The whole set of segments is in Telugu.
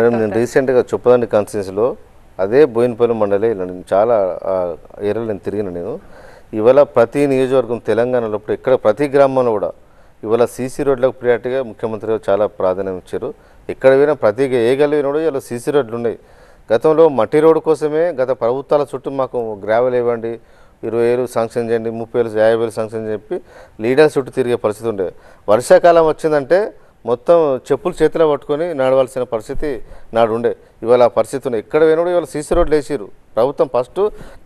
రియాక్ట్ నేను రీసెంట్గా చొప్పదండి కాన్స్టిట్యున్సీలో అదే బోయినపల్లి మండలే నేను చాలా ఏరియాలో నేను తిరిగిన నేను ఇవాళ ప్రతి నియోజకవర్గం తెలంగాణలో ఇప్పుడు ఎక్కడ ప్రతి గ్రామంలో కూడా ఇవాళ సీసీ రోడ్లకు ప్రియారిటీగా ముఖ్యమంత్రి గారు చాలా ప్రాధాన్యం ఇచ్చారు. ఎక్కడ పోయినా ప్రతి ఏ గల్లీ కూడా ఇలా సీసీ రోడ్లు ఉన్నాయి. గతంలో మట్టి రోడ్డు కోసమే గత ప్రభుత్వాల చుట్టూ మాకు గ్రావెల్ ఇవ్వండి, 20,000 శాంక్షన్ చేయండి, 30,000 50,000 శాంక్షన్ చెప్పి లీడర్స్ చుట్టూ తిరిగే పరిస్థితి ఉండే. వర్షాకాలం వచ్చిందంటే మొత్తం చెప్పులు చేతిలో పట్టుకొని నడవాల్సిన పరిస్థితి నాడు ఉండే. ఇవాళ ఆ పరిస్థితి ఉన్నాయి. ఎక్కడ పోయినా కూడా ఇవాళ సీసీ రోడ్లు వేసారు. ప్రభుత్వం ఫస్ట్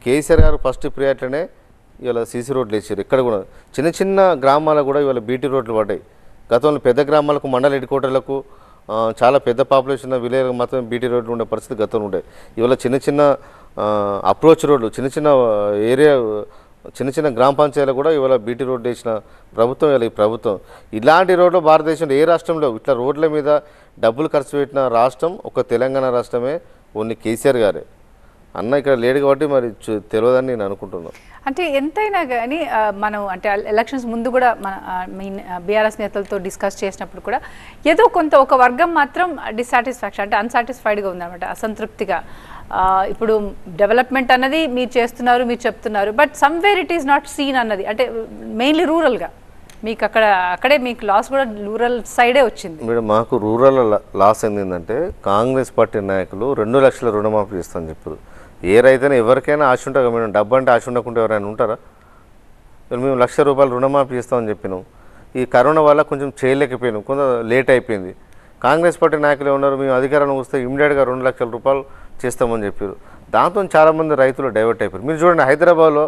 కేసీఆర్ గారు ఫస్ట్ ప్రియారిటీనే ఇవాళ సీసీ రోడ్లు వేసారు. ఇక్కడ కూడా చిన్న చిన్న గ్రామాలకు కూడా ఇవాళ బీటీ రోడ్లు పడ్డాయి. గతంలో పెద్ద గ్రామాలకు మండల హెడ్ క్వార్టర్లకు చాలా పెద్ద పాపులేషన్ విలేజ్లకు మాత్రం బీటీ రోడ్లు ఉండే పరిస్థితి గతంలో ఉండే. ఇవాళ చిన్న చిన్న అప్రోచ్ రోడ్లు చిన్న చిన్న ఏరియా చిన్న చిన్న గ్రామ పంచాయతీలు కూడా ఇవాళ బీటీ రోడ్డు వేసిన ప్రభుత్వం ఇవాళ ఈ ప్రభుత్వం. ఇలాంటి రోడ్లు భారతదేశంలో ఏ రాష్ట్రంలో ఇట్లా రోడ్ల మీద డబ్బులు ఖర్చు పెట్టిన రాష్ట్రం ఒక తెలంగాణ రాష్ట్రమే, ఓన్లీ కేసీఆర్ గారే. అన్న ఇక్కడ లేడు కాబట్టి మరి తెలియదని నేను అనుకుంటున్నాను. అంటే ఎంతైనా కానీ మనం అంటే ఎలక్షన్స్ ముందు కూడా మన మెయిన్ బీఆర్ఎస్ నేతలతో డిస్కస్ చేసినప్పుడు కూడా ఏదో కొంత ఒక వర్గం మాత్రం డిస్సాటిస్ఫాక్షన్ అంటే అన్సాటిస్ఫైడ్గా ఉందన్నమాట, అసంతృప్తిగా. ఇప్పుడు డెవలప్మెంట్ అన్నది మీరు చేస్తున్నారు, మీరు చెప్తున్నారు, but somewhere it is not seen అన్నది అంటే మెయిన్లీ రూరల్గా మీకు అక్కడే మీకు లాస్ కూడా రూరల్ సైడే వచ్చింది. మేడం మాకు రూరల్ లాస్ ఏంటంటే కాంగ్రెస్ పార్టీ నాయకులు 2 లక్షల రుణమాఫీ ఇస్తామని చెప్పారు. ఏ రైతైనా ఎవరికైనా ఆశ ఉంటుంది మేడం, డబ్బు అంటే ఆశ ఉండకుండా ఎవరైనా ఉంటారా? మేము ₹1,00,000 రుణమాఫీ ఇస్తామని చెప్పినాం. ఈ కరోనా వల్ల కొంచెం చేయలేకపోయినాం, కొంత లేట్ అయిపోయింది. కాంగ్రెస్ పార్టీ నాయకులు ఏమన్నారు, మేము అధికారంలోకి వస్తే ఇమీడియట్గా ₹2,00,000 చేస్తామని చెప్పారు. దాంతో చాలామంది రైతులు డైవర్ట్ అయిపోయారు. మీరు చూడండి హైదరాబాద్లో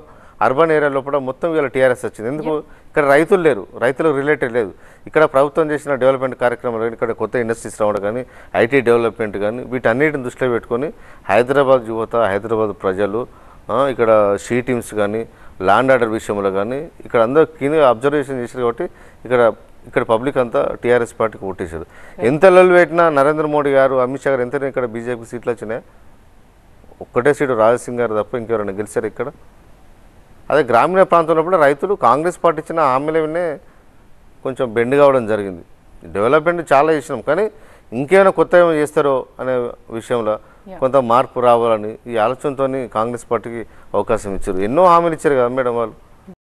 అర్బన్ ఏరియాలో కూడా మొత్తం ఇవాళ టీఆర్ఎస్ వచ్చింది. ఎందుకు? ఇక్కడ రైతులు లేరు, రైతులకు రిలేటెడ్ లేదు. ఇక్కడ ప్రభుత్వం చేసిన డెవలప్మెంట్ కార్యక్రమాలు కానీ ఇక్కడ కొత్త ఇండస్ట్రీస్ రావడం కానీ ఐటీ డెవలప్మెంట్ కానీ వీటన్నిటిని దృష్టిలో పెట్టుకొని హైదరాబాద్ యువత, హైదరాబాద్ ప్రజలు, ఇక్కడ షీ టీమ్స్ కానీ ల్యాండ్ ఆర్డర్ విషయంలో కానీ ఇక్కడ అందరూ కీన్ అబ్జర్వేషన్ చేశారు. కాబట్టి ఇక్కడ పబ్లిక్ అంతా టీఆర్ఎస్ పార్టీకి ఓటేశారు. ఎంత లొల్లు పెట్టినా నరేంద్ర మోడీ గారు, అమిత్ షా గారు ఎంత ఇక్కడ బీజేపీ సీట్లు వచ్చినాయి, ఒక్కటే సీటు రాజసింగ్ గారు తప్ప ఇంకెవరైనా గెలిచారు ఇక్కడ. అదే గ్రామీణ ప్రాంతంలో కూడా రైతులు కాంగ్రెస్ పార్టీ ఇచ్చిన హామీల వినే కొంచెం బెండ్ కావడం జరిగింది. డెవలప్మెంట్ చాలా చేసినాం, కానీ ఇంకేమైనా కొత్త ఏమో చేస్తారో అనే విషయంలో కొంత మార్పు రావాలని ఈ ఆలోచనతో కాంగ్రెస్ పార్టీకి అవకాశం ఇచ్చారు. ఎన్నో హామీలు ఇచ్చారు కదా మేడం వాళ్ళు.